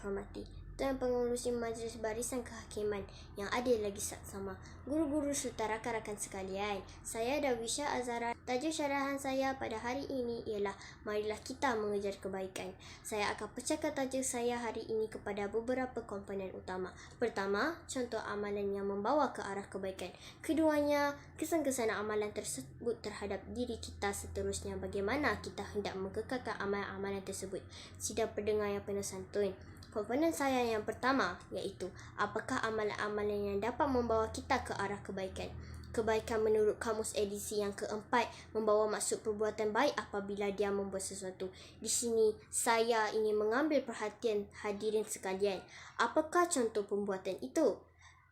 hormati Tuan Pengerusi Majlis Barisan Kehakiman yang adil lagi saksama, guru-guru serta rakan-rakan sekalian, saya Dawisha Azhara. Tajuk syarahan saya pada hari ini ialah marilah kita mengejar kebaikan. Saya akan pecahkan tajuk saya hari ini kepada beberapa komponen utama. Pertama, contoh amalan yang membawa ke arah kebaikan. Keduanya, kesan-kesan amalan tersebut terhadap diri kita. Seterusnya, bagaimana kita hendak mengekalkan amalan-amalan tersebut. Sidang pendengar yang penuh santun, komponen saya yang pertama iaitu apakah amalan-amalan yang dapat membawa kita ke arah kebaikan. Kebaikan menurut Kamus edisi yang keempat membawa maksud perbuatan baik apabila dia membuat sesuatu. Di sini saya ingin mengambil perhatian hadirin sekalian. Apakah contoh perbuatan itu?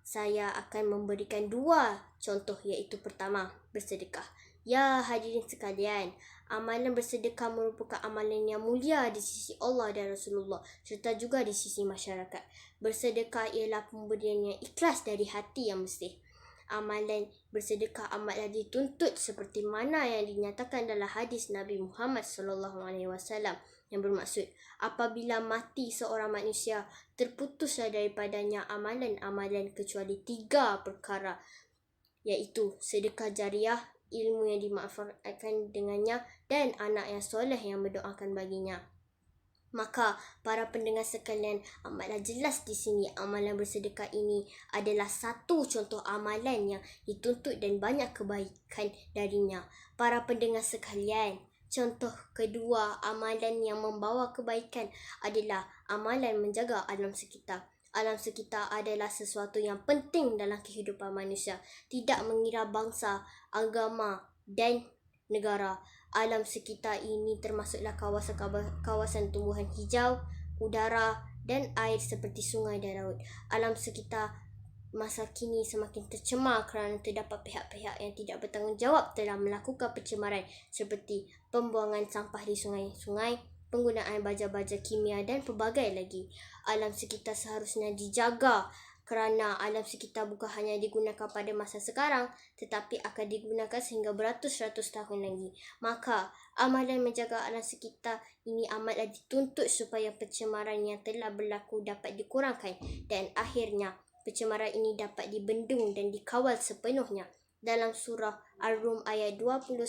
Saya akan memberikan dua contoh iaitu pertama, bersedekah. Ya hadirin sekalian, amalan bersedekah merupakan amalan yang mulia di sisi Allah dan Rasulullah serta juga di sisi masyarakat. Bersedekah ialah pemberian yang ikhlas dari hati yang bersih. Amalan bersedekah amatlah dituntut seperti mana yang dinyatakan dalam hadis Nabi Muhammad SAW yang bermaksud apabila mati seorang manusia terputuslah daripadanya amalan-amalan kecuali 3 perkara, iaitu sedekah jariah, ilmu yang dimanfaatkan dengannya dan anak yang soleh yang mendoakan baginya. Maka para pendengar sekalian, amatlah jelas di sini amalan bersedekah ini adalah satu contoh amalan yang dituntut dan banyak kebaikan darinya. Para pendengar sekalian, contoh kedua amalan yang membawa kebaikan adalah amalan menjaga alam sekitar. Alam sekitar adalah sesuatu yang penting dalam kehidupan manusia, tidak mengira bangsa, agama dan negara. Alam sekitar ini termasuklah kawasan tumbuhan hijau, udara dan air seperti sungai dan laut. Alam sekitar masa kini semakin tercemar kerana terdapat pihak-pihak yang tidak bertanggungjawab telah melakukan pencemaran seperti pembuangan sampah di sungai-sungai, penggunaan baja-baja kimia dan pelbagai lagi. Alam sekitar seharusnya dijaga kerana alam sekitar bukan hanya digunakan pada masa sekarang tetapi akan digunakan sehingga beratus-ratus tahun lagi. Maka amalan menjaga alam sekitar ini amatlah dituntut supaya pencemaran yang telah berlaku dapat dikurangkan dan akhirnya pencemaran ini dapat dibendung dan dikawal sepenuhnya. Dalam surah Ar-Rum ayat 21,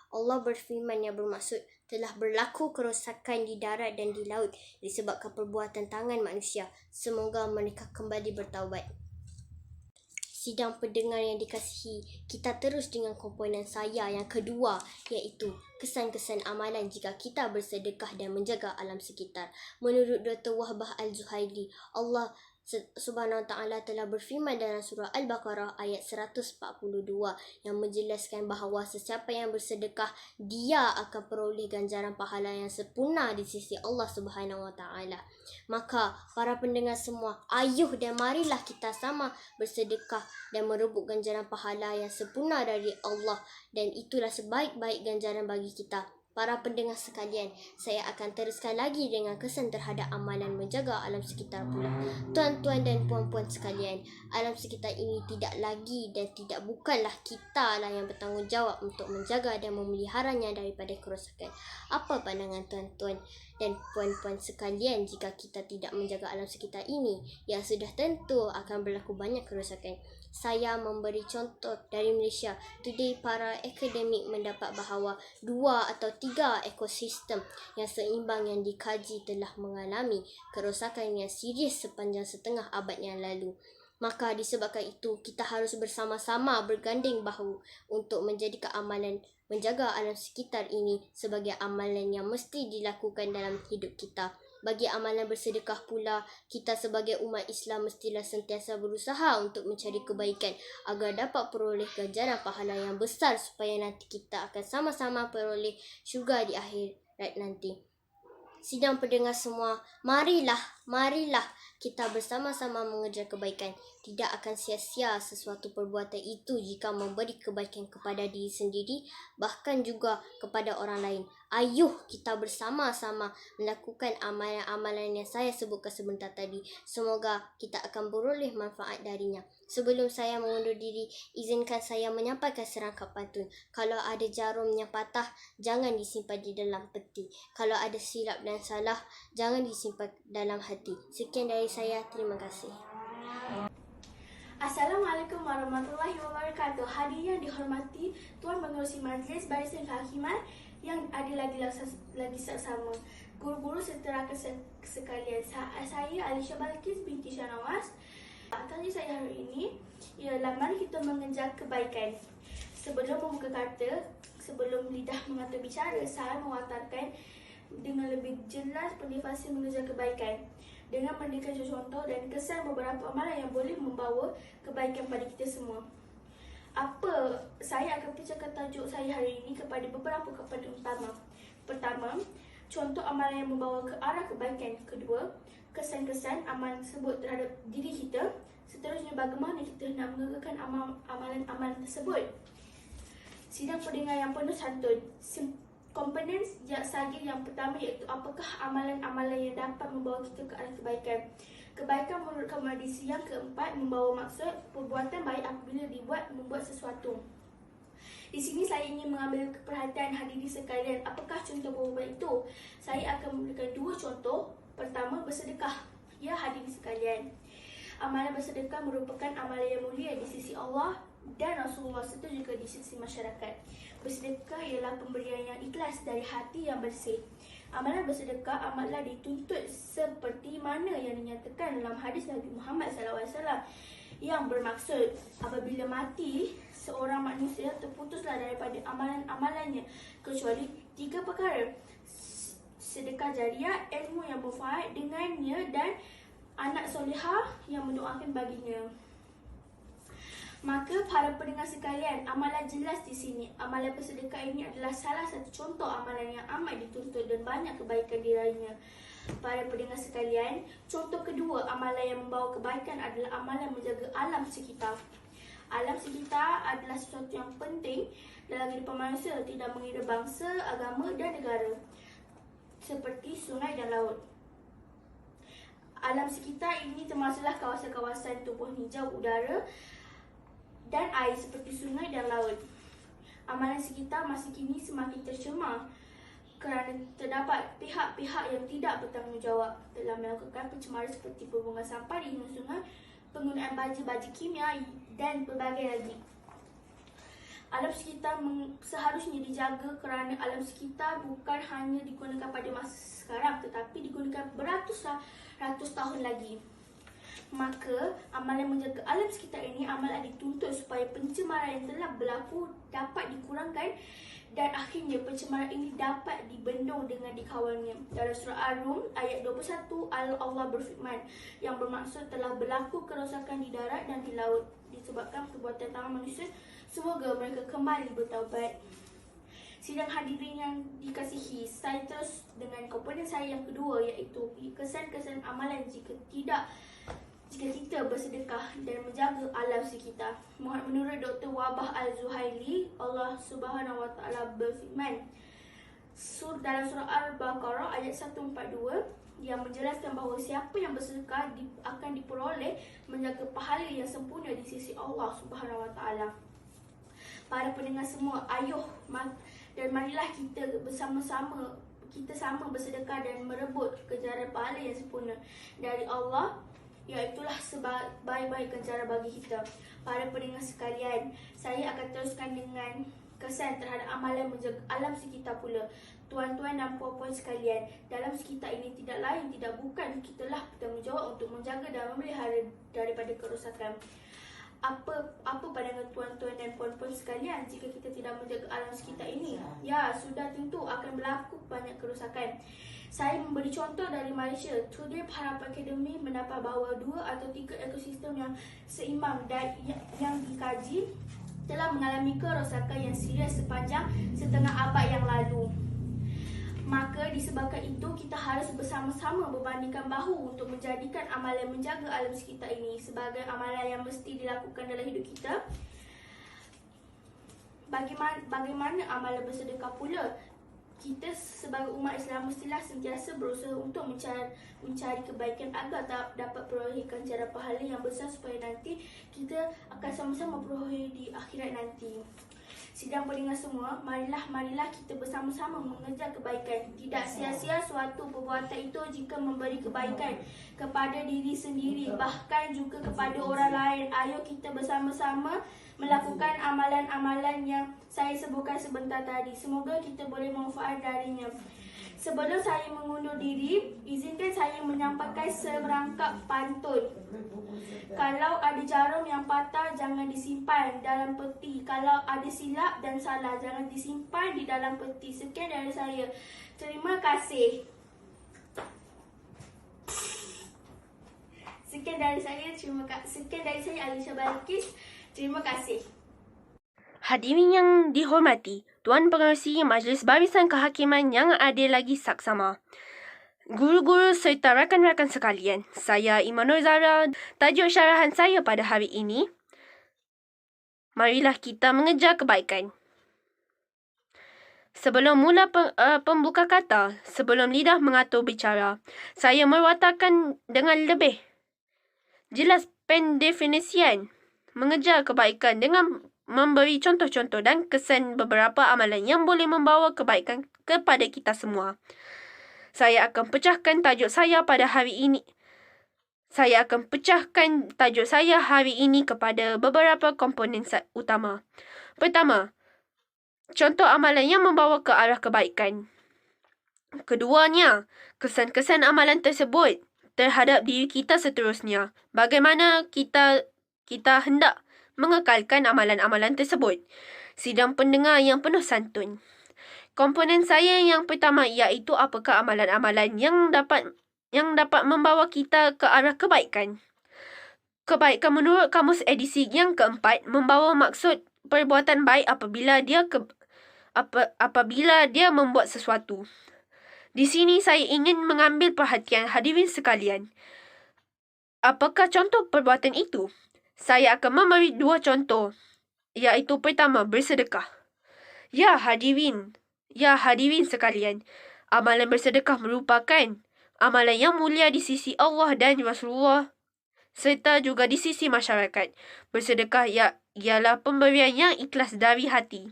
Allah berfirman yang bermaksud telah berlaku kerosakan di darat dan di laut disebabkan perbuatan tangan manusia. Semoga mereka kembali bertaubat. Sidang pendengar yang dikasihi, kita terus dengan komponen saya yang kedua iaitu kesan-kesan amalan jika kita bersedekah dan menjaga alam sekitar. Menurut Dr. Wahbah Al-Zuhaili, Allah Subhanahu Wa Ta'ala telah berfirman dalam surah Al-Baqarah ayat 142 yang menjelaskan bahawa sesiapa yang bersedekah dia akan peroleh ganjaran pahala yang sempurna di sisi Allah Subhanahu Wa Ta'ala. Maka para pendengar semua, ayuh dan marilah kita sama bersedekah dan merebut ganjaran pahala yang sempurna dari Allah, dan itulah sebaik-baik ganjaran bagi kita. Para pendengar sekalian, saya akan teruskan lagi dengan kesan terhadap amalan menjaga alam sekitar pula. Tuan-tuan dan puan-puan sekalian, alam sekitar ini tidak lagi dan bukanlah kita lah yang bertanggungjawab untuk menjaga dan memeliharanya daripada kerosakan. Apa pandangan tuan-tuan dan puan-puan sekalian jika kita tidak menjaga alam sekitar ini? Yang sudah tentu akan berlaku banyak kerosakan. Saya memberi contoh dari Malaysia. Today, para akademik mendapat bahawa 2 atau 3 ekosistem yang seimbang yang dikaji telah mengalami kerosakan yang serius sepanjang setengah abad yang lalu. Maka disebabkan itu, kita harus bersama-sama berganding bahu untuk menjadikan amalan menjaga alam sekitar ini sebagai amalan yang mesti dilakukan dalam hidup kita. Bagi amalan bersedekah pula, kita sebagai umat Islam mestilah sentiasa berusaha untuk mencari kebaikan agar dapat peroleh ganjaran pahala yang besar supaya nanti kita akan sama-sama peroleh syurga di akhirat nanti. Sidang pendengar semua, marilah kita bersama-sama mengejar kebaikan. Tidak akan sia-sia sesuatu perbuatan itu jika memberi kebaikan kepada diri sendiri, bahkan juga kepada orang lain. Ayuh kita bersama-sama melakukan amalan-amalan yang saya sebutkan sebentar tadi. Semoga kita akan beroleh manfaat darinya. Sebelum saya mengundur diri, izinkan saya menyampaikan serangkap pantun. Kalau ada jarum yang patah, jangan disimpan di dalam peti. Kalau ada silap dan salah, jangan disimpan dalam hati. Sekian dari saya, terima kasih. Assalamualaikum warahmatullahi wabarakatuh. Hadirin yang dihormati Tuan Pengerusi Majlis Barisan Kehakiman yang ada lagi seksama, guru-guru serta rakan sekalian. Saya Alisha Balkis binti Syahnawas. Tajuk saya hari ini ialah mari kita mengejar kebaikan. Sebelum membuka kata, sebelum lidah mengata bicara, saya mewatarkan dengan lebih jelas pendefasi mengejar kebaikan dengan memberikan contoh dan kesan beberapa amalan yang boleh membawa kebaikan pada kita semua. Saya akan pecahkan tajuk saya hari ini kepada beberapa kepada utama. Pertama, contoh amalan yang membawa ke arah kebaikan. Kedua, kesan-kesan amalan tersebut terhadap diri kita. Seterusnya, bagaimana kita nak mengekalkan amalan-amalan tersebut. Sidang pendengar yang penuh santun. Komponen saja yang pertama iaitu apakah amalan-amalan yang dapat membawa kita ke arah kebaikan. Kebaikan menurut kaum hadis yang keempat membawa maksud perbuatan baik apabila membuat sesuatu. Di sini saya ingin mengambil perhatian hadirin sekalian. Apakah contoh perbuatan itu? Saya akan memberikan dua contoh. Pertama, bersedekah. Ya hadirin sekalian, amalan bersedekah merupakan amalan yang mulia di sisi Allah dan Rasulullah serta juga di sisi masyarakat. Bersedekah ialah pemberian yang ikhlas dari hati yang bersih. Amalan bersedekah amatlah dituntut seperti mana yang dinyatakan dalam hadis Nabi Muhammad SAW yang bermaksud apabila mati seorang manusia terputuslah daripada amalan-amalannya kecuali 3 perkara: sedekah jariah, ilmu yang bermanfaat dengannya, dan anak solehah yang mendoakan baginya. Maka para pendengar sekalian, amalan jelas di sini. Amalan bersedekah ini adalah salah satu contoh amalan yang amat dituntut dan banyak kebaikan diraihnya. Para pendengar sekalian, contoh kedua amalan yang membawa kebaikan adalah amalan menjaga alam sekitar. Alam sekitar adalah sesuatu yang penting dalam kehidupan manusia, tidak mengira bangsa, agama dan negara, seperti sungai dan laut. Alam sekitar ini termasuklah kawasan-kawasan tumbuh hijau, udara dan air seperti sungai dan laut. Amalan sekitar masa kini semakin tercemar kerana terdapat pihak-pihak yang tidak bertanggungjawab dalam melakukan pencemaran seperti pembuangan sampah di sungai, penggunaan baja-baja kimia dan berbagai lagi. Alam sekitar seharusnya dijaga kerana alam sekitar bukan hanya digunakan pada masa sekarang tetapi digunakan beratus-ratus tahun lagi. Maka amalan menjaga alam sekitar ini amalan dituntut supaya pencemaran yang telah berlaku dapat dikurangkan dan akhirnya pencemaran ini dapat dibendung dengan dikawalnya. Dalam surah Ar-Rum ayat 21 Allah berfirman yang bermaksud telah berlaku kerosakan di darat dan di laut disebabkan perbuatan tangan manusia, semoga mereka kembali bertaubat. Sidang hadirin yang dikasihi, saya terus dengan komponen saya yang kedua iaitu kesan-kesan amalan jika kita bersedekah dan menjaga alam sekitar. Menurut Dr. Wabah Al-Zuhaili, Allah Subhanahu Wa Taala berfirman dalam surah Al-Baqarah ayat 142 yang menjelaskan bahawa siapa yang bersedekah akan diperoleh menjaga pahala yang sempurna di sisi Allah Subhanahu Wa Taala. Para pendengar semua, dan marilah kita bersama-sama bersedekah dan merebut kejaran pahala yang sempurna dari Allah, iaitulah sebaik-baik cara bagi kita. Para pendengar sekalian, saya akan teruskan dengan kesan terhadap amalan menjaga alam sekitar pula. Tuan-tuan dan puan-puan sekalian, dalam sekitar ini tidak bukan kitalah bertanggungjawab untuk menjaga dan memelihara daripada kerosakan. Apa pandangan tuan-tuan dan puan-puan sekalian jika kita tidak menjaga alam sekitar ini? Ya, sudah tentu akan berlaku banyak kerosakan. Saya memberi contoh dari Malaysia. Tudip Harap Academy mendapat bahawa 2 atau 3 ekosistem yang seimbang dan yang dikaji telah mengalami kerosakan yang serius sepanjang setengah abad yang lalu. Maka disebabkan itu kita harus bersama-sama berbandingkan bahu untuk menjadikan amalan menjaga alam sekitar ini sebagai amalan yang mesti dilakukan dalam hidup kita. Bagaimana amalan bersedekah pula? Kita sebagai umat Islam mestilah sentiasa berusaha untuk mencari kebaikan agar dapat peroleh ganjaran pahala yang besar supaya nanti kita akan sama-sama peroleh di akhirat nanti. Sidang pendengar semua, marilah kita bersama-sama mengejar kebaikan. Tidak sia-sia suatu perbuatan itu jika memberi kebaikan kepada diri sendiri, bahkan juga kepada orang lain. Ayo kita bersama-sama melakukan amalan-amalan yang saya sebutkan sebentar tadi. Semoga kita boleh manfaat darinya. Sebelum saya mengundur diri, izinkan saya menyampaikan serangkap pantun. Kalau ada jarum yang patah, jangan disimpan dalam peti. Kalau ada silap dan salah, jangan disimpan di dalam peti. Sekian dari saya. Terima kasih. Sekian dari saya, Alisha Balkis. Terima kasih. Hadirin yang dihormati, Tuan Pengerusi Majlis Barisan Kehakiman yang adil lagi saksama. Guru-guru serta rakan-rakan sekalian, saya Imanul Zara. Tajuk syarahan saya pada hari ini, marilah kita mengejar kebaikan. Sebelum mula pembuka kata, sebelum lidah mengatur bicara, saya mewatakkan dengan lebih jelas pendefinisian mengejar kebaikan dengan memberi contoh-contoh dan kesan beberapa amalan yang boleh membawa kebaikan kepada kita semua. Saya akan pecahkan tajuk saya hari ini kepada beberapa komponen utama. Pertama, contoh amalan yang membawa ke arah kebaikan. Keduanya, kesan-kesan amalan tersebut terhadap diri kita seterusnya. Bagaimana kita hendak mengekalkan amalan-amalan tersebut. Sidang pendengar yang penuh santun. Komponen saya yang pertama iaitu apakah amalan-amalan yang dapat membawa kita ke arah kebaikan. Kebaikan menurut kamus edisi yang keempat membawa maksud perbuatan baik apabila dia membuat sesuatu. Di sini saya ingin mengambil perhatian hadirin sekalian. Apakah contoh perbuatan itu? Saya akan memberi dua contoh, iaitu pertama, bersedekah. Ya hadirin sekalian, amalan bersedekah merupakan amalan yang mulia di sisi Allah dan Rasulullah serta juga di sisi masyarakat. Bersedekah ialah pemberian yang ikhlas dari hati.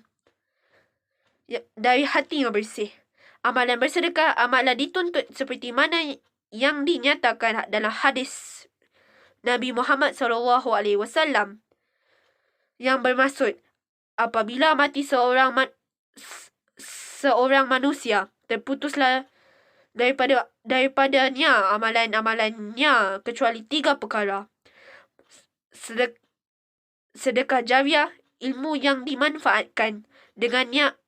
Dari hati yang bersih. Amalan bersedekah amatlah dituntut seperti mana yang dinyatakan dalam hadis Nabi Muhammad SAW yang bermaksud apabila mati seorang manusia, terputuslah daripadanya amalan-amalannya kecuali 3 perkara. Sedekah jariah, ilmu yang dimanfaatkan dengannya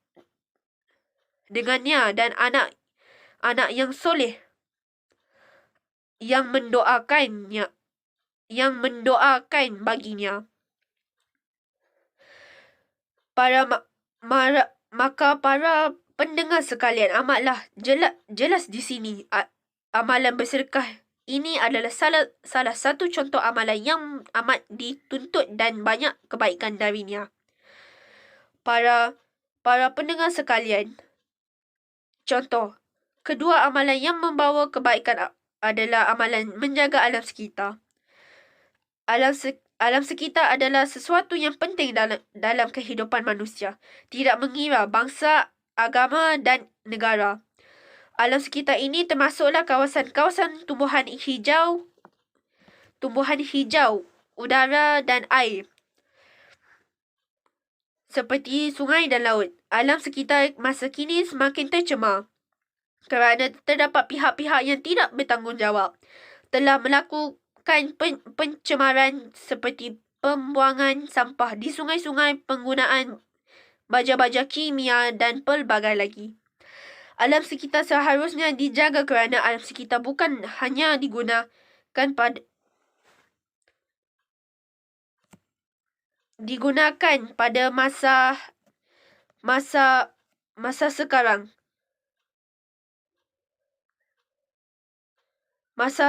dan anak yang soleh yang mendoakan baginya. Maka para pendengar sekalian, amatlah jelas di sini. Amalan bersedekah ini adalah salah satu contoh amalan yang amat dituntut dan banyak kebaikan darinya. Para pendengar sekalian, contoh kedua amalan yang membawa kebaikan adalah amalan menjaga alam sekitar. Alam sekitar adalah sesuatu yang penting dalam kehidupan manusia, tidak mengira bangsa, agama dan negara. Alam sekitar ini termasuklah kawasan-kawasan tumbuhan hijau, udara dan air, seperti sungai dan laut. Alam sekitar masa kini semakin tercemar kerana terdapat pihak-pihak yang tidak bertanggungjawab telah melakukan pencemaran seperti pembuangan sampah di sungai-sungai, penggunaan baja-baja kimia dan pelbagai lagi. Alam sekitar seharusnya dijaga kerana alam sekitar bukan hanya digunakan pada masa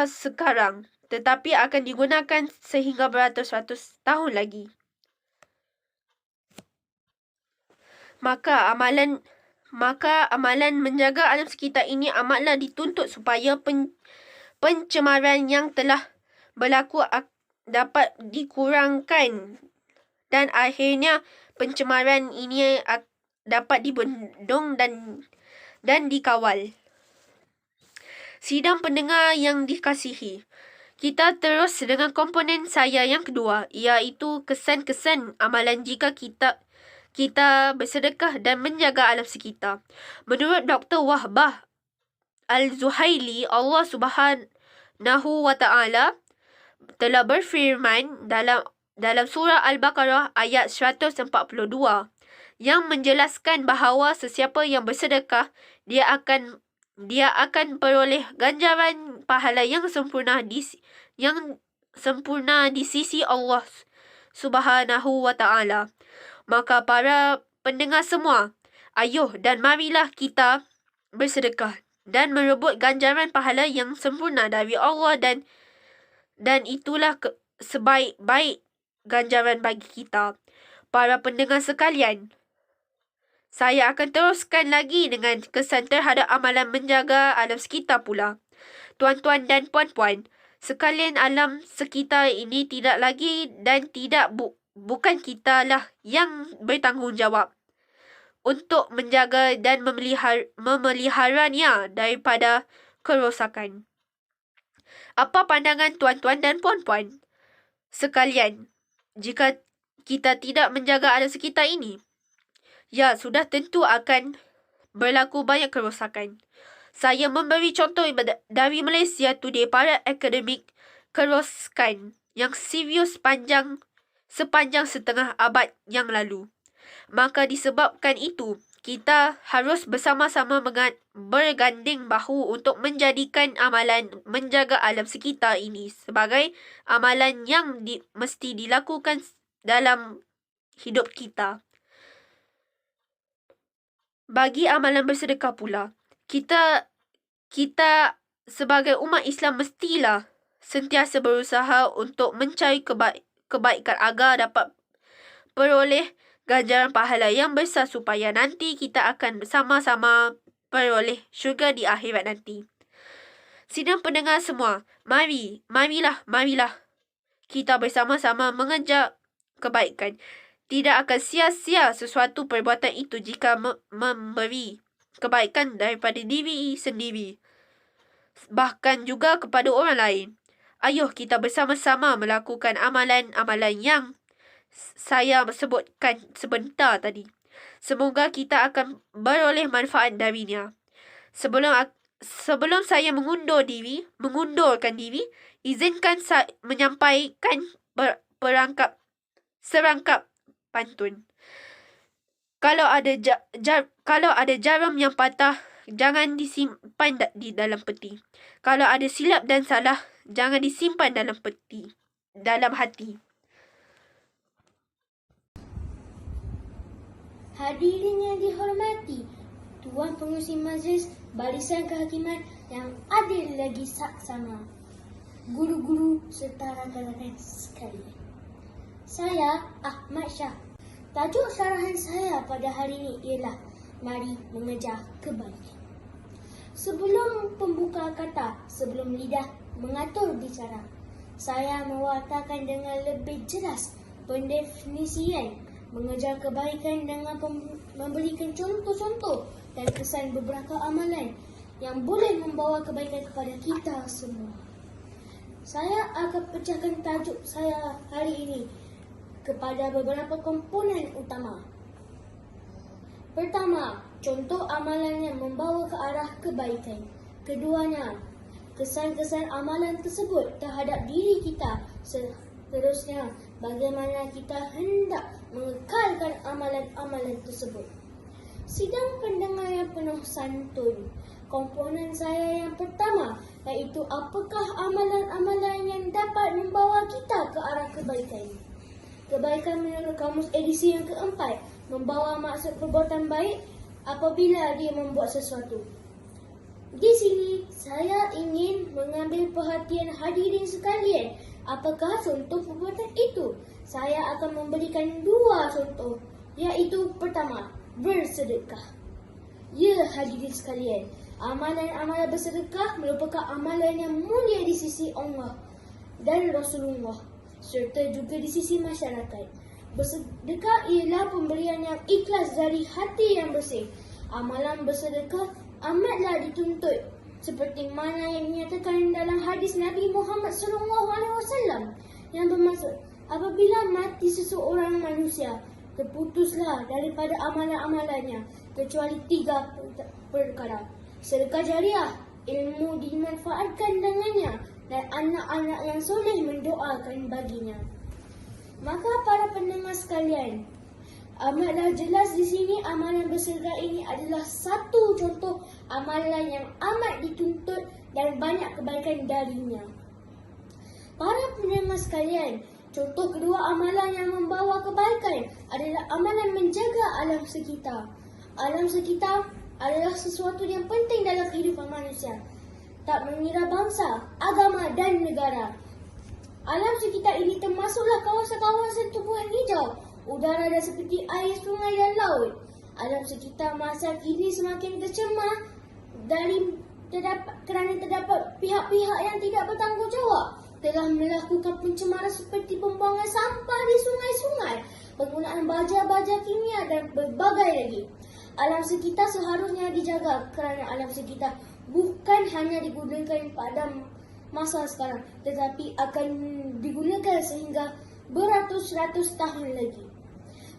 sekarang, tetapi akan digunakan sehingga beratus-ratus tahun lagi. Maka amalan menjaga alam sekitar ini amatlah dituntut supaya pencemaran yang telah berlaku dapat dikurangkan dan akhirnya pencemaran ini dapat dibendung dan dikawal. Sidang pendengar yang dikasihi, kita terus dengan komponen saya yang kedua, iaitu kesan-kesan amalan jika kita bersedekah dan menjaga alam sekitar. Menurut Dr. Wahbah Al-Zuhaili, Allah Subhanahu wa Ta'ala telah berfirman dalam surah Al-Baqarah ayat 142 yang menjelaskan bahawa sesiapa yang bersedekah dia akan peroleh ganjaran pahala yang sempurna di sisi Allah Subhanahu wa Ta'ala. Maka para pendengar semua, ayuh dan marilah kita bersedekah dan merebut ganjaran pahala yang sempurna dari Allah, dan itulah sebaik-baik ganjaran bagi kita. Para pendengar sekalian, saya akan teruskan lagi dengan kesan terhadap amalan menjaga alam sekitar pula. Tuan-tuan dan puan-puan, sekalian alam sekitar ini tidak lagi dan bukan kita lah yang bertanggungjawab untuk menjaga dan memeliharanya daripada kerosakan. Apa pandangan tuan-tuan dan puan-puan sekalian jika kita tidak menjaga alam sekitar ini? Ya, sudah tentu akan berlaku banyak kerosakan. Saya memberi contoh dari Malaysia Today, para akademik kerosakan yang serius sepanjang setengah abad yang lalu. Maka disebabkan itu, kita harus bersama-sama berganding bahu untuk menjadikan amalan menjaga alam sekitar ini sebagai amalan yang mesti dilakukan dalam hidup kita. Bagi amalan bersedekah pula, kita sebagai umat Islam mestilah sentiasa berusaha untuk mencari kebaikan agar dapat peroleh ganjaran pahala yang besar supaya nanti kita akan bersama-sama peroleh syurga di akhirat nanti. Sidang pendengar semua, marilah kita bersama-sama mengejar kebaikan. Tidak akan sia-sia sesuatu perbuatan itu jika memberi kebaikan daripada diri sendiri, bahkan juga kepada orang lain. Ayuh kita bersama-sama melakukan amalan-amalan yang saya sebutkan sebentar tadi. Semoga kita akan beroleh manfaat darinya. Sebelum saya mengundurkan diri, izinkan saya menyampaikan serangkap pantun. Kalau ada jarum yang patah, jangan disimpan di dalam peti. Kalau ada silap dan salah, jangan disimpan dalam hati. Hadirin yang dihormati, Tuan Pengerusi Majlis Barisan Kehakiman yang adil lagi saksama, guru-guru serta rakan-rakan sekalian. Saya Ahmad Shah. Tajuk syarahan saya pada hari ini ialah mari mengejar kebaikan. Sebelum pembuka kata, sebelum lidah mengatur bicara, saya mewartakan dengan lebih jelas pendefinisian mengejar kebaikan dengan memberikan contoh-contoh dan kesan beberapa amalan yang boleh membawa kebaikan kepada kita semua. Saya akan pecahkan tajuk saya hari ini kepada beberapa komponen utama. Pertama, contoh amalan yang membawa ke arah kebaikan. Keduanya, kesan-kesan amalan tersebut terhadap diri kita. Seterusnya, bagaimana kita hendak mengekalkan amalan-amalan tersebut. Sidang pendengar yang penuh santun. Komponen saya yang pertama, iaitu apakah amalan-amalan yang dapat membawa kita ke arah kebaikan. Kebaikan menurut kamus edisi yang keempat, membawa maksud perbuatan baik apabila dia membuat sesuatu. Di sini, saya ingin mengambil perhatian hadirin sekalian. Apakah contoh perbuatan itu? Saya akan memberikan dua contoh, iaitu pertama, bersedekah. Ya hadirin sekalian, amalan-amalan bersedekah merupakan amalan yang mulia di sisi Allah dan Rasulullah, serta juga di sisi masyarakat. Bersedekah ialah pemberian yang ikhlas dari hati yang bersih. Amalan bersedekah amatlah dituntut seperti mana yang dinyatakan dalam hadis Nabi Muhammad SAW yang bermaksud apabila mati seseorang manusia, terputuslah daripada amalan-amalannya kecuali 3 perkara. Sedekah jariah, ilmu dimanfaatkan dengannya, dan anak-anak yang soleh mendoakan baginya. Maka para pendengar sekalian, amatlah jelas di sini amalan bersedekah ini adalah satu contoh amalan yang amat dituntut dan banyak kebaikan darinya. Para pendengar sekalian, contoh kedua amalan yang membawa kebaikan adalah amalan menjaga alam sekitar. Alam sekitar adalah sesuatu yang penting dalam kehidupan manusia, tak mengira bangsa, agama dan negara. Alam sekitar ini termasuklah kawasan-kawasan tumbuhan hijau, udara dan seperti air, sungai dan laut. Alam sekitar masa kini semakin tercemar kerana terdapat pihak-pihak yang tidak bertanggungjawab telah melakukan pencemaran seperti pembuangan sampah di sungai-sungai, penggunaan baja-baja kimia dan berbagai lagi. Alam sekitar seharusnya dijaga kerana alam sekitar bukan hanya digunakan pada masa sekarang, tetapi akan digunakan sehingga beratus-ratus tahun lagi.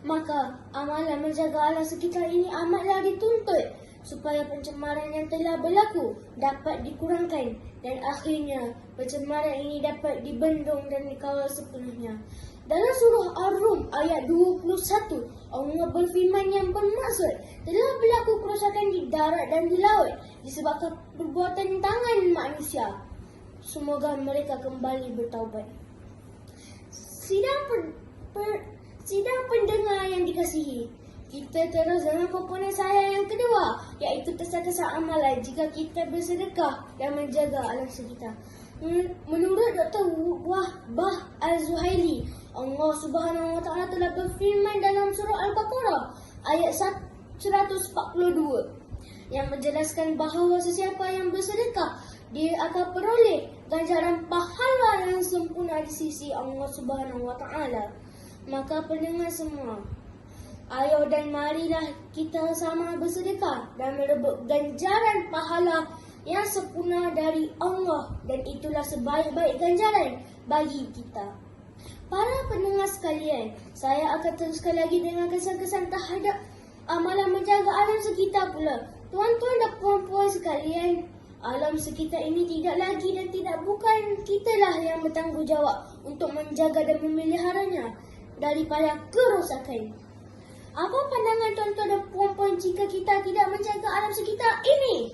Maka amalan menjaga alam sekitar ini amatlah dituntut supaya pencemaran yang telah berlaku dapat dikurangkan dan akhirnya pencemaran ini dapat dibendung dan dikawal sepenuhnya. Dalam surah Ar-Rum ayat 21, Allah berfirman yang bermaksud telah berlaku kerosakan di darat dan di laut disebabkan perbuatan tangan manusia. Semoga mereka kembali bertaubat. Sidang pendengar yang dikasihi, kita terus dengan komponen saya yang kedua, iaitu kesan-kesan amalan jika kita bersedekah dan menjaga alam sekitar. Menurut Dr. Wahbah Al-Zuhaili, Allah Subhanahu Wa Taala telah berfirman dalam surah Al-Baqarah ayat 142 yang menjelaskan bahawa sesiapa yang bersedekah dia akan peroleh ganjaran pahala yang sempurna di sisi Allah Subhanahu Wa Taala. Maka pendengar semua, ayo dan marilah kita sama bersedekah dan merebut ganjaran pahala yang sempurna dari Allah, dan itulah sebaik-baik ganjaran bagi kita. Para pendengar sekalian, saya akan teruskan lagi dengan kesan-kesan terhadap amalan menjaga alam sekitar pula. Tuan-tuan dan puan-puan sekalian, alam sekitar ini tidak lagi dan tidak bukan kitalah yang bertanggungjawab untuk menjaga dan memeliharanya daripada kerosakan. Apa pandangan tuan-tuan dan puan-puan jika kita tidak menjaga alam sekitar ini?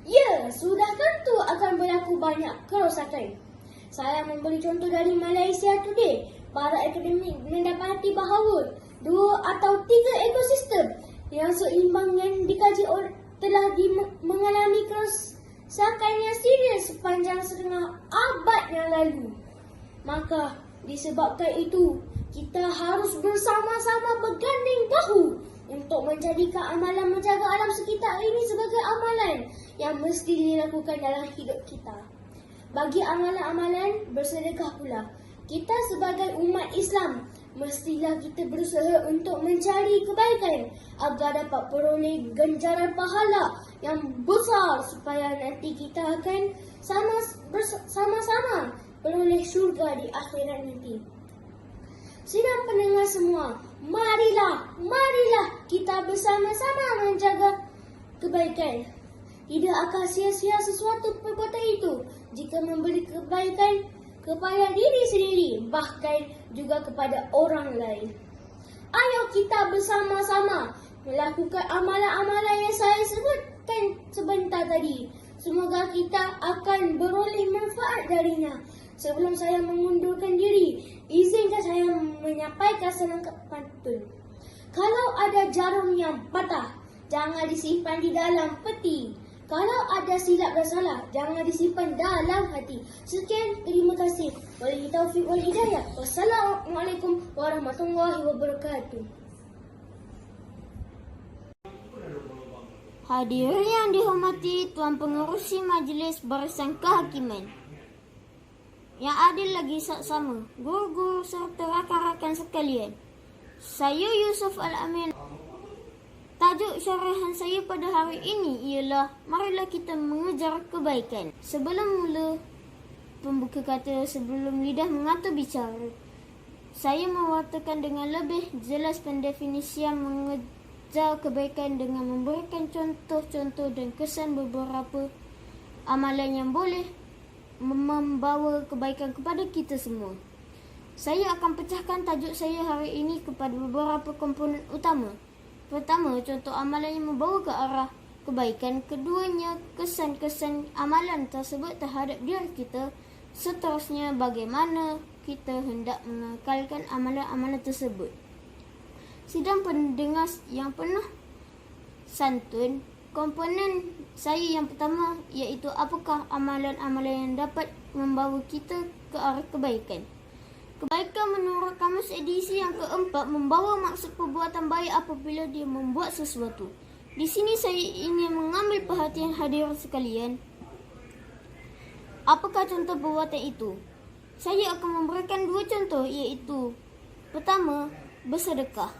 Ya, sudah tentu akan berlaku banyak kerosakan. Saya memberi contoh dari Malaysia Today. Para akademik mendapati bahawa 2 atau 3 ekosistem yang seimbang yang dikaji telah mengalami kerosakan yang serius sepanjang setengah abad yang lalu. Maka disebabkan itu, kita harus bersama-sama berganding bahu untuk menjadikan amalan menjaga alam sekitar ini sebagai amalan yang mesti dilakukan dalam hidup kita. Bagi amalan-amalan bersedekah pula, kita sebagai umat Islam mestilah kita berusaha untuk mencari kebaikan agar dapat peroleh ganjaran pahala yang besar supaya nanti kita akan sama-sama peroleh syurga di akhirat nanti. Sidang pendengar semua, marilah kita bersama-sama menjaga kebaikan. Tidak akan sia-sia sesuatu perbuatan itu jika memberi kebaikan kepada diri sendiri, bahkan juga kepada orang lain. Ayo kita bersama-sama melakukan amalan-amalan yang saya sebutkan sebentar tadi. Semoga kita akan beroleh manfaat darinya. Sebelum saya mengundurkan diri, izinkan saya menyampaikan selengkap pantun. Kalau ada jarum yang patah, jangan disimpan di dalam peti. Kalau ada silap dan salah, jangan disimpan dalam hati. Sekian, terima kasih. Wabillahi taufiq wal hidayah. Wassalamualaikum warahmatullahi wabarakatuh. Hadirin yang dihormati Tuan Pengerusi Majlis Barisan Kehakiman yang adil lagi sama, guru-guru serta rakan-rakan sekalian. Saya Yusuf Al-Amin. Tajuk syarahan saya pada hari ini ialah marilah kita mengejar kebaikan. Sebelum mula pembuka kata, sebelum lidah mengata bicara, saya mewartakan dengan lebih jelas pendefinisi yang mengejar kebaikan dengan memberikan contoh-contoh dan kesan beberapa amalan yang boleh membawa kebaikan kepada kita semua. Saya akan pecahkan tajuk saya hari ini kepada beberapa komponen utama. Pertama, contoh amalan yang membawa ke arah kebaikan. Keduanya, kesan-kesan amalan tersebut terhadap diri kita. Seterusnya, bagaimana kita hendak mengakalkan amalan-amalan tersebut. Sidang pendengar yang penuh santun, komponen saya yang pertama iaitu apakah amalan-amalan yang dapat membawa kita ke arah kebaikan. Kebaikan menurut kamus edisi yang keempat membawa maksud perbuatan baik apabila dia membuat sesuatu. Di sini saya ingin mengambil perhatian hadirin sekalian. Apakah contoh perbuatan itu? Saya akan memberikan dua contoh iaitu pertama, bersedekah.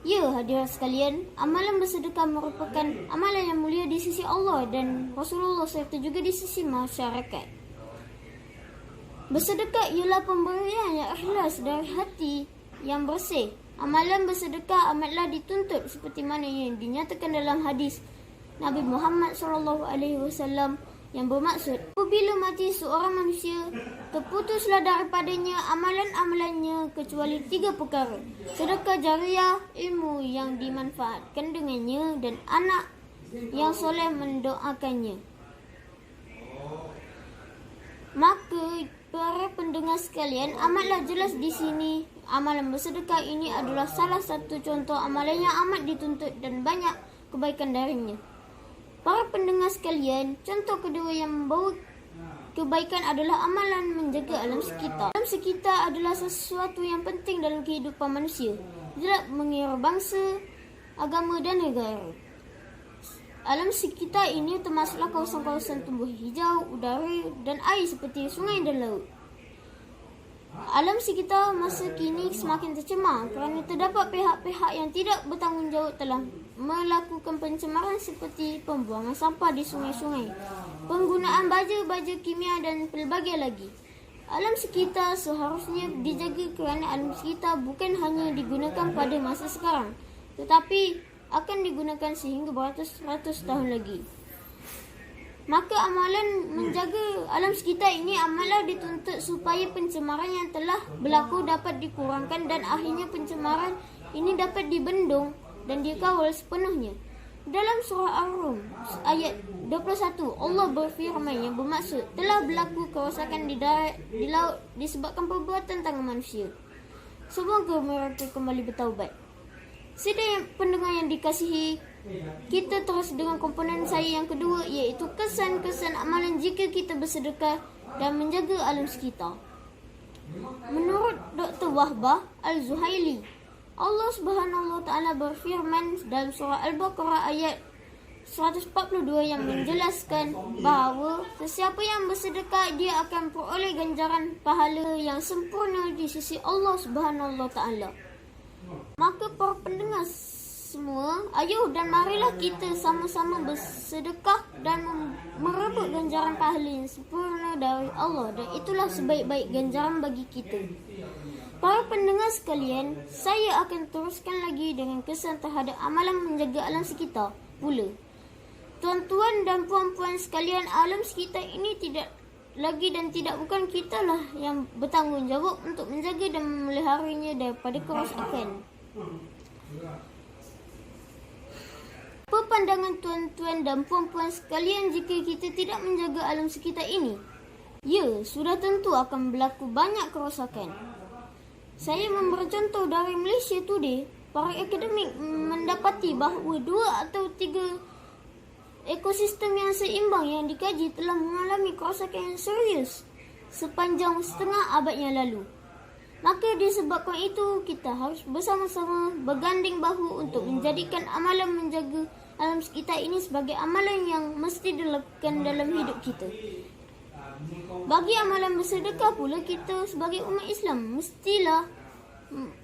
Ya, hadirin sekalian, amalan bersedekah merupakan amalan yang mulia di sisi Allah dan Rasulullah serta juga di sisi masyarakat. Bersedekah ialah pemberian yang ikhlas dari hati yang bersih. Amalan bersedekah amatlah dituntut seperti mana yang dinyatakan dalam hadis Nabi Muhammad SAW yang bermaksud, apabila mati seorang manusia, terputuslah daripadanya amalan-amalannya kecuali 3 perkara: sedekah jariah, ilmu yang dimanfaatkan dengannya, dan anak yang soleh mendoakannya. Maka para pendengar sekalian, amatlah jelas di sini. Amalan bersedekah ini adalah salah satu contoh amalan yang amat dituntut dan banyak kebaikan darinya. Para pendengar sekalian, contoh kedua yang membawa kebaikan adalah amalan menjaga alam sekitar. Alam sekitar adalah sesuatu yang penting dalam kehidupan manusia, tidak mengira bangsa, agama dan negara. Alam sekitar ini termasuklah kawasan-kawasan tumbuh hijau, udara dan air seperti sungai dan laut. Alam sekitar masa kini semakin tercemar kerana terdapat pihak-pihak yang tidak bertanggungjawab telah melakukan pencemaran seperti pembuangan sampah di sungai-sungai, penggunaan baja-baja kimia dan pelbagai lagi. Alam sekitar seharusnya dijaga kerana alam sekitar bukan hanya digunakan pada masa sekarang, tetapi akan digunakan sehingga beratus-ratus tahun lagi. Maka amalan menjaga alam sekitar ini amatlah dituntut supaya pencemaran yang telah berlaku dapat dikurangkan dan akhirnya pencemaran ini dapat dibendung dan dikawal sepenuhnya. Dalam surah Ar-Rum ayat 21, Allah berfirman yang bermaksud, telah berlaku kerosakan di darat, di laut disebabkan perbuatan tangan manusia. Semoga mereka kembali bertaubat. Sidang pendengar yang dikasihi, kita terus dengan komponen saya yang kedua iaitu kesan-kesan amalan jika kita bersedekah dan menjaga alam sekitar. Menurut Dr. Wahbah Al-Zuhaili, Allah Subhanahu Wa Taala berfirman dalam surah Al-Baqarah ayat 142 yang menjelaskan bahawa sesiapa yang bersedekah dia akan peroleh ganjaran pahala yang sempurna di sisi Allah Subhanahu Wa Taala. Maka para pendengar semua, ayo dan marilah kita sama-sama bersedekah dan merebut ganjaran pahala yang sempurna dari Allah, dan itulah sebaik-baik ganjaran bagi kita. Para pendengar sekalian, saya akan teruskan lagi dengan kesan terhadap amalan menjaga alam sekitar pula. Tuan-tuan dan puan-puan sekalian, alam sekitar ini tidak lagi dan tidak bukan kitalah yang bertanggungjawab untuk menjaga dan memeliharanya daripada kerosakan. Apa pandangan tuan-tuan dan puan-puan sekalian jika kita tidak menjaga alam sekitar ini? Ya, sudah tentu akan berlaku banyak kerosakan. Saya memberi contoh dari Malaysia Today. Para akademik mendapati bahawa 2 atau 3 ekosistem yang seimbang yang dikaji telah mengalami kerosakan yang serius sepanjang setengah abad yang lalu. Maka disebabkan itu, kita harus bersama-sama berganding bahu untuk menjadikan amalan menjaga alam sekitar ini sebagai amalan yang mesti dilakukan dalam hidup kita. Bagi amalan bersedekah pula, kita sebagai umat Islam mestilah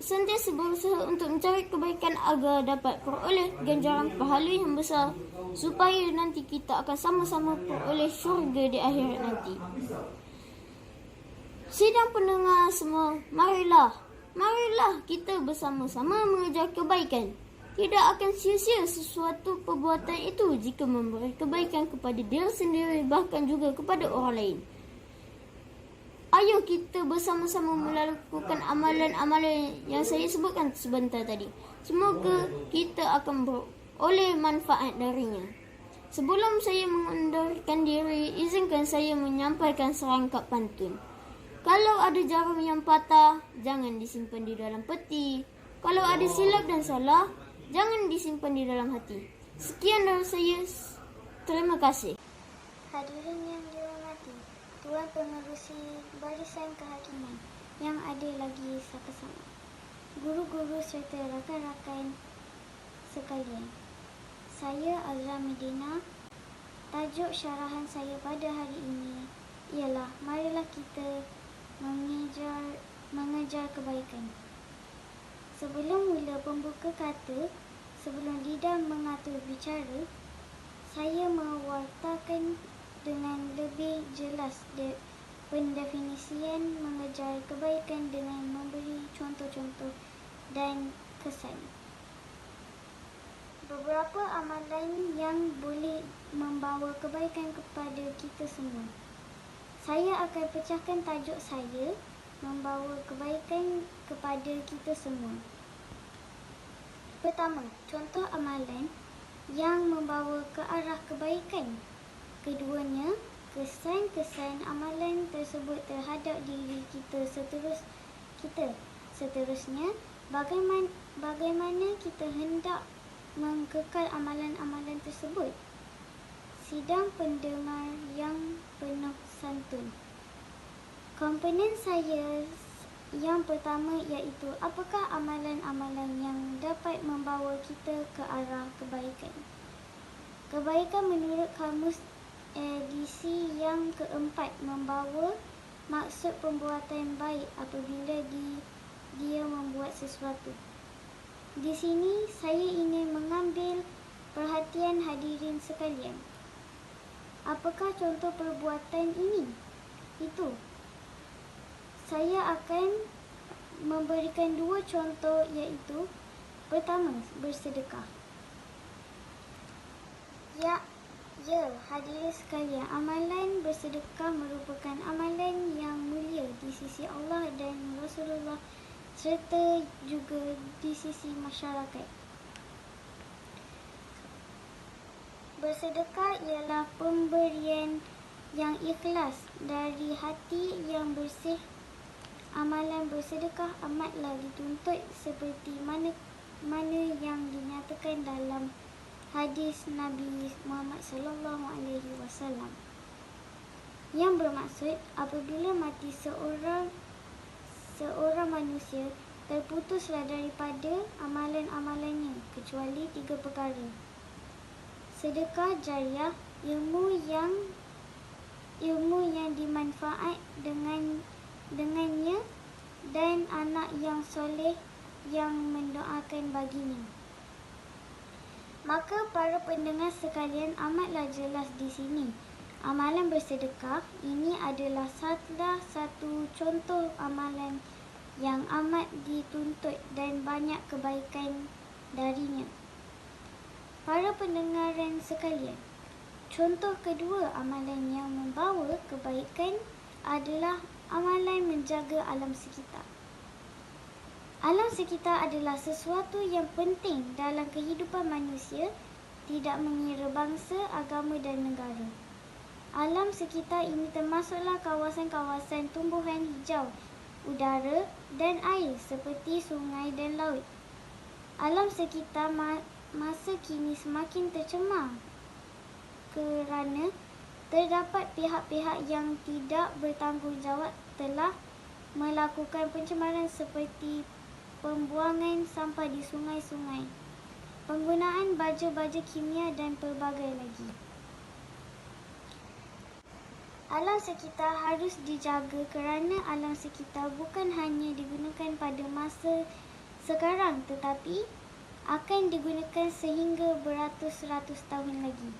sentiasa berusaha untuk mencari kebaikan agar dapat peroleh ganjaran pahala yang besar, supaya nanti kita akan sama-sama peroleh syurga di akhirat nanti. Sidang pendengar semua, marilah kita bersama-sama mengejar kebaikan. Tidak akan sia-sia sesuatu perbuatan itu jika memberi kebaikan kepada diri sendiri, bahkan juga kepada orang lain. Ayo kita bersama-sama melakukan amalan-amalan yang saya sebutkan sebentar tadi. Semoga kita akan beroleh manfaat darinya. Sebelum saya mengundurkan diri, izinkan saya menyampaikan serangkap pantun. Kalau ada jarum yang patah, jangan disimpan di dalam peti. Kalau ada silap dan salah, jangan disimpan di dalam hati. Sekian dari saya. Terima kasih. Hadirin yang dirahmati, Tuan Pengerusi Barisan Kehakiman yang ada lagi sama-sama, guru-guru serta rakan-rakan sekalian. Saya Azra Medina. Tajuk syarahan saya pada hari ini ialah marilah kita mengejar kebaikan. Sebelum mula pembuka kata, sebelum lidah mengatur bicara, saya mewartakan dengan lebih jelas pendefinisian mengejar kebaikan dengan memberi contoh-contoh dan kesan. Beberapa amalan yang boleh membawa kebaikan kepada kita semua. Saya akan pecahkan tajuk saya, membawa kebaikan kepada kita semua. Pertama, contoh amalan yang membawa ke arah kebaikan. Keduanya, kesan-kesan amalan tersebut terhadap diri kita seterusnya, bagaimana kita hendak mengekal amalan-amalan tersebut. Sidang pendengar yang penuh santun. Komponen saya yang pertama iaitu apakah amalan-amalan yang dapat membawa kita ke arah kebaikan. Kebaikan menurut kamus edisi yang keempat membawa maksud perbuatan baik apabila dia membuat sesuatu. Di sini saya ingin mengambil perhatian hadirin sekalian. Apakah contoh perbuatan ini? Itu. Saya akan memberikan dua contoh iaitu pertama, bersedekah. Ya, hadirin sekalian, amalan bersedekah merupakan amalan yang mulia di sisi Allah dan Rasulullah serta juga di sisi masyarakat. Bersedekah ialah pemberian yang ikhlas dari hati yang bersih. Amalan bersedekah amatlah dituntut seperti mana yang dinyatakan dalam hadis Nabi Muhammad SAW, yang bermaksud apabila mati seorang manusia, terputuslah daripada amalan-amalannya kecuali 3 perkara. Sedekah jariah, ilmu yang dimanfaat dengannya, dan anak yang soleh yang mendoakan baginya. Maka para pendengar sekalian, amatlah jelas di sini. Amalan bersedekah ini adalah salah satu contoh amalan yang amat dituntut dan banyak kebaikan darinya. Para pendengaran sekalian, contoh kedua amalan yang membawa kebaikan adalah amalan menjaga alam sekitar. Alam sekitar adalah sesuatu yang penting dalam kehidupan manusia, tidak mengira bangsa, agama dan negara. Alam sekitar ini termasuklah kawasan-kawasan tumbuhan hijau, udara dan air seperti sungai dan laut. Alam sekitar masa kini semakin tercemar kerana terdapat pihak-pihak yang tidak bertanggungjawab telah melakukan pencemaran seperti pembuangan sampah di sungai-sungai, penggunaan baja-baja kimia dan pelbagai lagi. Alam sekitar harus dijaga kerana alam sekitar bukan hanya digunakan pada masa sekarang tetapi akan digunakan sehingga beratus-ratus tahun lagi.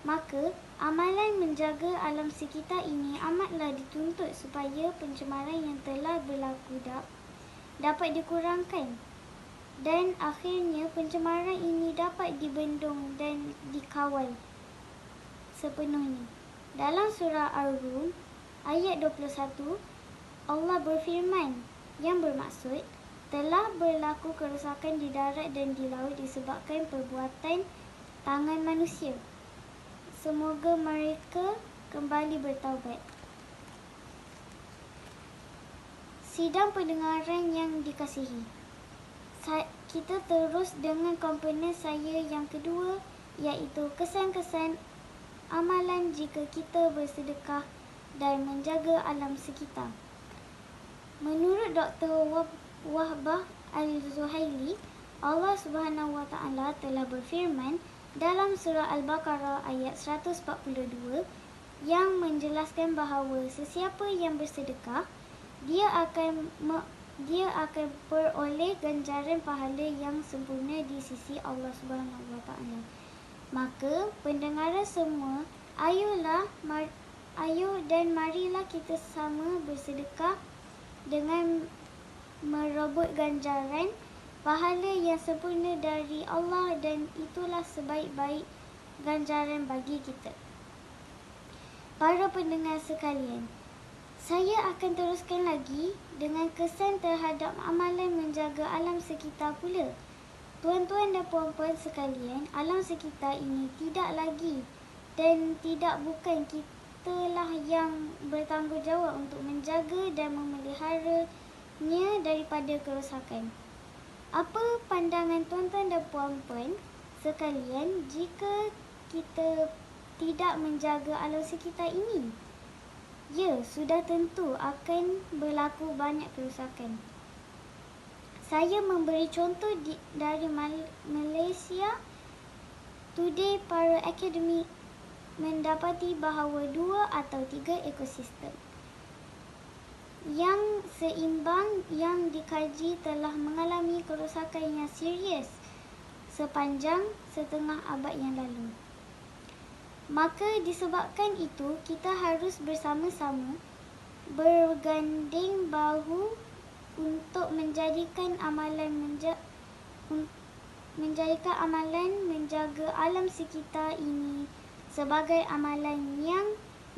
Maka, amalan menjaga alam sekitar ini amatlah dituntut supaya pencemaran yang telah berlaku dapat dikurangkan dan akhirnya pencemaran ini dapat dibendung dan dikawal sepenuhnya. Dalam surah Ar-Rum ayat 21, Allah berfirman yang bermaksud telah berlaku kerosakan di darat dan di laut disebabkan perbuatan tangan manusia. Semoga mereka kembali bertaubat. Sidang pendengaran yang dikasihi, kita terus dengan komponen saya yang kedua, iaitu kesan-kesan amalan jika kita bersedekah dan menjaga alam sekitar. Menurut Dr. Wahbah Al-Zuhaili, Allah Subhanahu Wa Taala telah berfirman dalam surah Al-Baqarah ayat 142 yang menjelaskan bahawa sesiapa yang bersedekah, dia akan beroleh ganjaran pahala yang sempurna di sisi Allah Subhanahu Wa Taala. Maka pendengaran semua, ayo dan marilah kita sama bersedekah dengan merobot ganjaran pahala yang sempurna dari Allah dan itulah sebaik-baik ganjaran bagi kita. Para pendengar sekalian, saya akan teruskan lagi dengan kesan terhadap amalan menjaga alam sekitar pula. Tuan-tuan dan puan-puan sekalian, alam sekitar ini tidak lagi dan tidak bukan kitalah yang bertanggungjawab untuk menjaga dan memeliharanya daripada kerosakan. Apa pandangan tuan-tuan dan puan-puan sekalian jika kita tidak menjaga alam sekitar ini? Ya, sudah tentu akan berlaku banyak kerosakan. Saya memberi contoh dari Malaysia. Today, para akademik mendapati bahawa 2 atau 3 ekosistem yang seimbang yang dikaji telah mengalami kerosakan yang serius sepanjang setengah abad yang lalu. Maka disebabkan itu, kita harus bersama-sama berganding bahu untuk menjadikan amalan menjaga alam sekitar ini sebagai amalan yang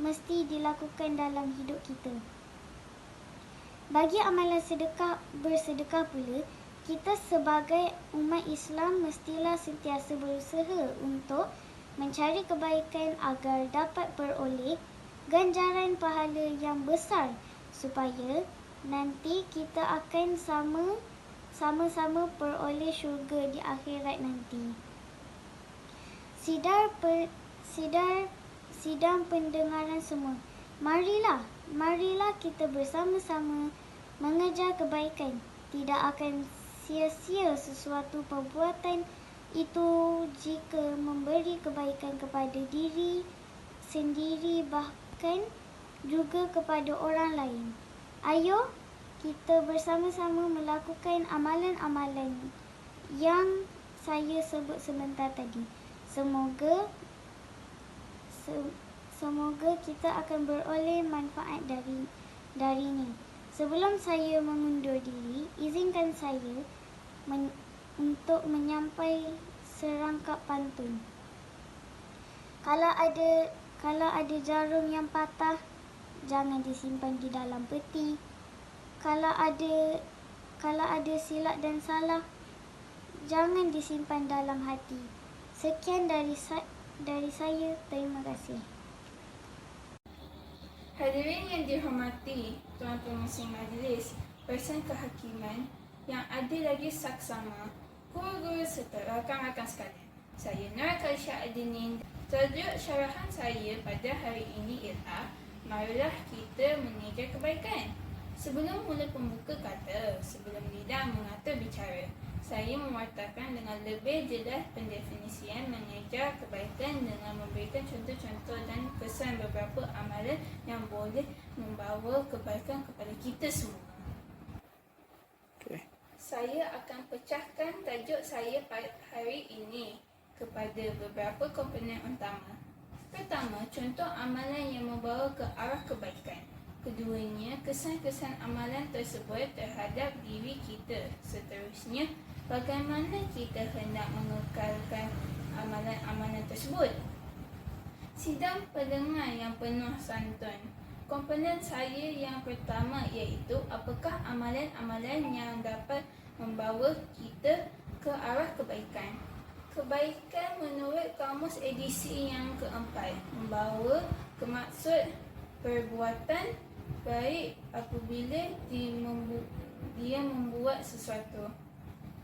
mesti dilakukan dalam hidup kita. Bagi amalan bersedekah pula, kita sebagai umat Islam mestilah sentiasa berusaha untuk mencari kebaikan agar dapat beroleh ganjaran pahala yang besar supaya nanti kita akan sama-sama peroleh syurga di akhirat nanti. Sidang pendengaran semua, marilah kita bersama-sama mengejar kebaikan. Tidak akan sia-sia sesuatu perbuatan itu jika memberi kebaikan kepada diri sendiri bahkan juga kepada orang lain. Ayo kita bersama-sama melakukan amalan-amalan yang saya sebut sebentar tadi. Semoga kita akan beroleh manfaat darinya. Sebelum saya mengundur diri, izinkan saya untuk menyampaikan serangkap pantun. Kalau ada jarum yang patah, jangan disimpan di dalam peti. Kalau ada silap dan salah, jangan disimpan dalam hati. Sekian dari saya. Terima kasih. Hadirin yang dihormati, Tuan Pengurusi Majlis, Persen Kehakiman yang ada lagi saksama, guru-guru serta rakan-rakan sekalian. Saya Nur Kalisha Adinin. Tajuk syarahan saya pada hari ini ialah marilah kita mengejar kebaikan. Sebelum mula pembuka kata, sebelum lidah mengata bicara, saya mewartakan dengan lebih jelas pendefinisian mengejar kebaikan dengan memberikan contoh-contoh dan kesan beberapa amalan yang boleh membawa kebaikan kepada kita semua. Saya akan pecahkan tajuk saya hari ini kepada beberapa komponen utama. Pertama, contoh amalan yang membawa ke arah kebaikan. Keduanya, kesan-kesan amalan tersebut terhadap diri kita. Seterusnya, bagaimana kita hendak mengekalkan amalan-amalan tersebut. Sidang pendengar yang penuh santun. Komponen saya yang pertama iaitu apakah amalan-amalan yang dapat membawa kita ke arah kebaikan. Kebaikan menurut kamus edisi yang keempat membawa kemaksud perbuatan baik apabila dia membuat sesuatu.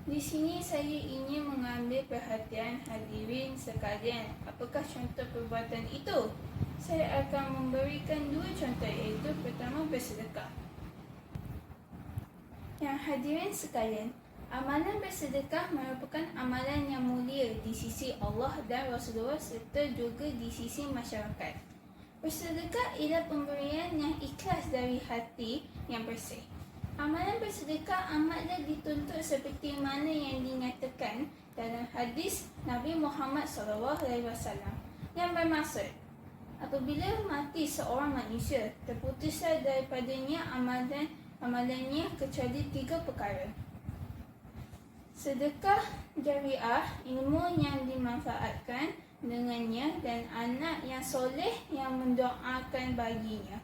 Di sini saya ingin mengambil perhatian hadirin sekalian. Apakah contoh perbuatan itu? Saya akan memberikan dua contoh, iaitu pertama bersedekah. Yang hadirin sekalian, amalan bersedekah merupakan amalan yang mulia di sisi Allah dan Rasulullah serta juga di sisi masyarakat. Bersedekah ialah pemberian yang ikhlas dari hati yang bersih. Amalan bersedekah amatlah dituntut seperti mana yang dinyatakan dalam hadis Nabi Muhammad SAW yang bermaksud, apabila mati seorang manusia, terputuslah daripadanya amalannya kecuali 3 perkara. Sedekah jariah, ilmu yang dimanfaatkan dengannya, dan anak yang soleh yang mendoakan baginya.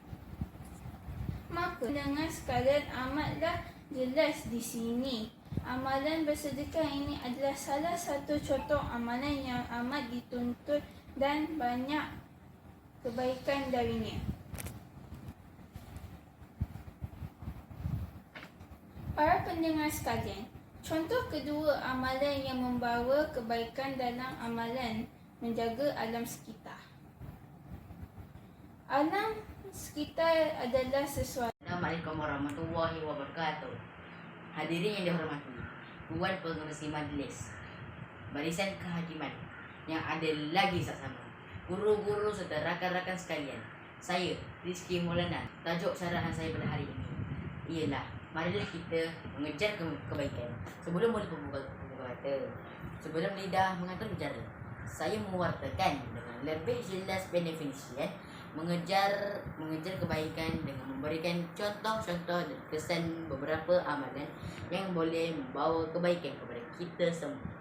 Maka dengan sekalian amatlah jelas di sini. Amalan bersedekah ini adalah salah satu contoh amalan yang amat dituntut dan banyak kebaikan darinya. Para pendengar sekalian, contoh kedua amalan yang membawa kebaikan dalam amalan menjaga alam sekitar. Alam sekitar adalah sesuatu. Assalamualaikum warahmatullahi wabarakatuh. Hadirin yang dihormati, Tuan Pengerusi Majlis, Barisan Kehakiman yang ada lagi saksama, guru-guru serta rakan-rakan sekalian. Saya, Rizky Maulana. Tajuk syarahan saya pada hari ini ialah marilah kita mengejar kebaikan. Sebelum mula pembuka kata, sebelum lidah mengata bicara, saya mewartakan dengan lebih jelas pendefinisian mengejar kebaikan dengan memberikan contoh-contoh dan kesan beberapa amalan yang boleh membawa kebaikan kepada kita semua.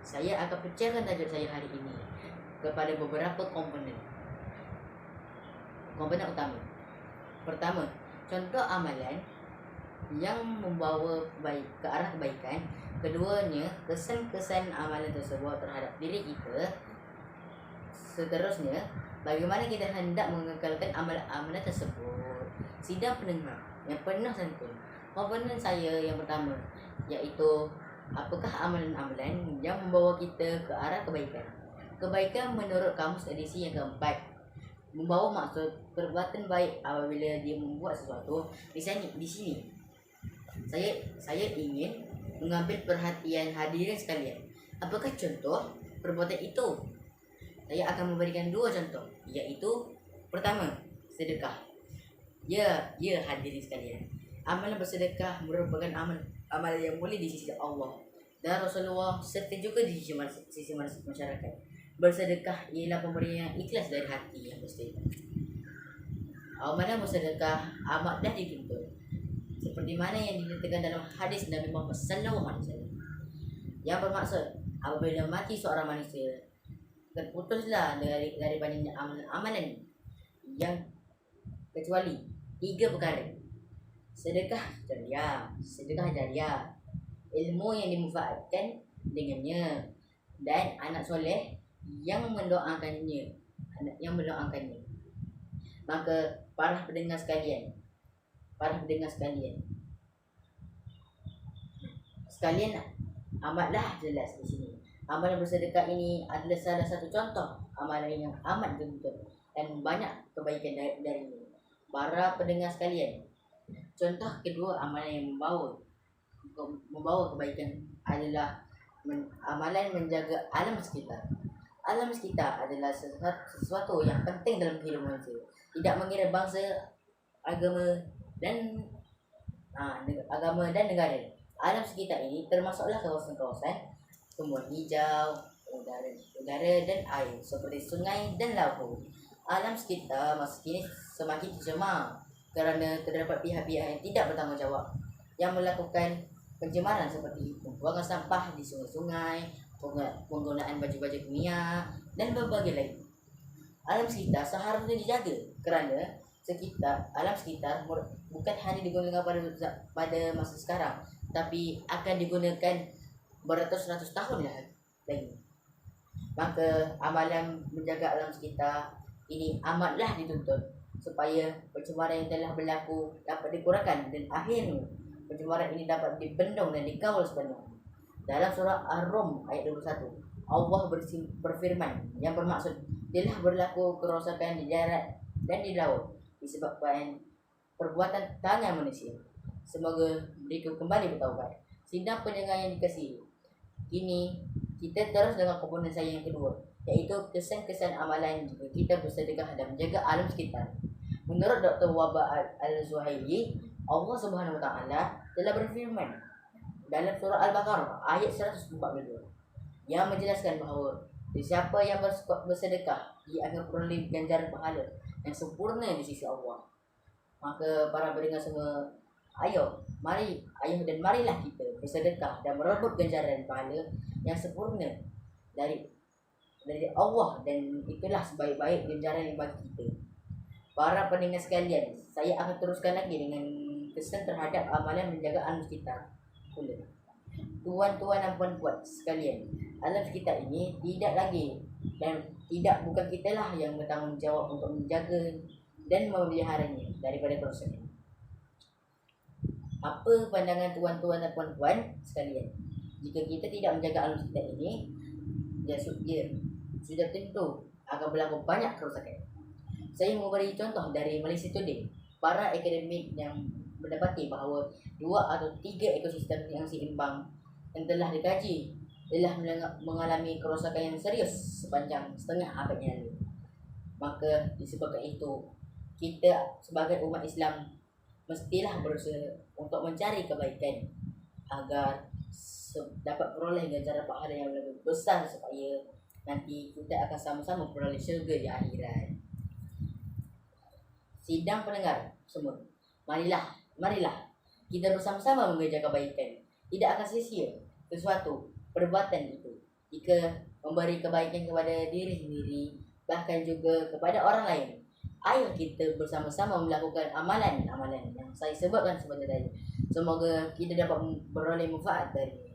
Saya akan pecahkan tajuk saya hari ini kepada beberapa komponen utama. Pertama, contoh amalan yang membawa ke arah kebaikan. Keduanya, kesan-kesan amalan tersebut terhadap diri kita. Seterusnya, bagaimana kita hendak mengekalkan amalan tersebut. Sidang pendengar yang penuh santun. Komponen saya yang pertama iaitu apakah amalan-amalan yang membawa kita ke arah kebaikan. Kebaikan menurut kamus edisi yang keempat membawa maksud perbuatan baik apabila dia membuat sesuatu. Di sini saya ingin mengambil perhatian hadirin sekalian. Apakah contoh perbuatan itu? Saya akan memberikan dua contoh, iaitu pertama, sedekah. Ya hadirin sekalian, amalan bersedekah merupakan amalan yang mulia di sisi Allah dan Rasulullah serta juga di sisi masyarakat. Bersedekah ialah pemberian yang ikhlas dari hati yang bersih. Amalan bersedekah amatlah dituntut seperti mana yang dinyatakan dalam hadis Nabi Muhammad SAW, yang bermaksud apabila mati seorang manusia, terputuslah daripada amalan yang kecuali 3 perkara: sedekah jariah, ilmu yang dimanfaatkan dengannya, dan anak soleh yang mendoakannya. Maka para pendengar sekalian, amatlah jelas di sini. Amalan bersedekah ini adalah salah satu contoh amalan yang amat dituntut dan banyak kebaikan darinya. Para pendengar sekalian, contoh kedua amalan yang membawa kebaikan adalah amalan menjaga alam sekitar. Alam sekitar adalah sesuatu yang penting dalam kehidupan manusia. Tidak mengira bangsa, agama dan negara. Alam sekitar ini termasuklah kawasan-kawasan tumbuhan hijau, udara dan air seperti sungai dan laut. Alam sekitar masa kini semakin tercemar kerana terdapat pihak-pihak yang tidak bertanggungjawab yang melakukan pencemaran seperti pembuangan sampah di sungai-sungai, penggunaan baju-baju kimia dan berbagai lain. Alam sekitar seharusnya dijaga kerana alam sekitar bukan hanya digunakan pada masa sekarang, tapi akan digunakan beratus-ratus tahun lagi. Maka amalan menjaga alam sekitar ini amatlah dituntut supaya pencemaran yang telah berlaku dapat dikurangkan dan akhirnya pencemaran ini dapat dibendung dan dikawal sepenuhnya. Dalam surah Ar-Rum ayat 21, Allah berfirman yang bermaksud telah berlaku kerosakan di darat dan di laut disebabkan perbuatan tangan manusia. Semoga mereka kembali bertaubat. Sidang pendengar yang dikasihi, kini kita terus dengan komponen saya yang kedua, iaitu kesan-kesan amalan jika kita bersedekah dan menjaga alam sekitar. Menurut Dr. Wahbah Al-Zuhaili, Allah Subhanahu Wa Taala telah berfirman dalam surah Al-Baqarah ayat 142 yang menjelaskan bahawa siapa yang bersedekah dia akan peroleh ganjaran pahala yang sempurna di sisi Allah. Maka para pendengar semua, ayuh dan marilah kita bersedekah dan merebut ganjaran pahala yang sempurna dari Allah, dan itulah sebaik-baik ganjaran yang bagi kita. Para pendengar sekalian, saya akan teruskan lagi dengan kesan terhadap amalan menjaga alam sekitar. Tuan-tuan dan puan-puan sekalian, alam sekitar ini bukan kita lah yang bertanggungjawab untuk menjaga dan memeliharanya daripada kerosakan. Apa pandangan tuan-tuan dan puan-puan sekalian? Jika kita tidak menjaga alam sekitar ini, dia sudah tentu akan berlaku banyak kerosakan. Saya memberi contoh dari Malaysia Today. Para akademik yang mendapati bahawa 2 atau 3 ekosistem yang seimbang yang telah dikaji telah mengalami kerosakan yang serius sepanjang setengah abad yang lalu. Maka disebabkan itu, kita sebagai umat Islam mestilah berusaha untuk mencari kebaikan agar dapat peroleh ganjaran pahala yang lebih besar supaya nanti kita akan sama-sama peroleh syurga di akhirat. Sidang pendengar semua, marilah kita bersama-sama mengejar kebaikan. Tidak akan sia-sia sesuatu perbuatan itu jika memberi kebaikan kepada diri sendiri, bahkan juga kepada orang lain. Ayo kita bersama-sama melakukan amalan-amalan yang saya sebutkan sebentar tadi. Semoga kita dapat beroleh manfaat darinya.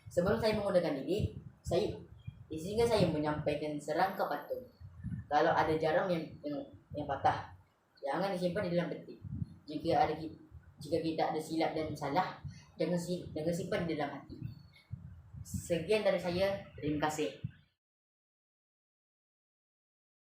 Sebelum saya menggunakan diri, izinkan saya menyampaikan serangkap pantun. Kalau ada jarum yang patah, jangan disimpan di dalam peti. Jika kita ada silap dan salah, jangan simpan di dalam hati. Sekian dari saya. Terima kasih.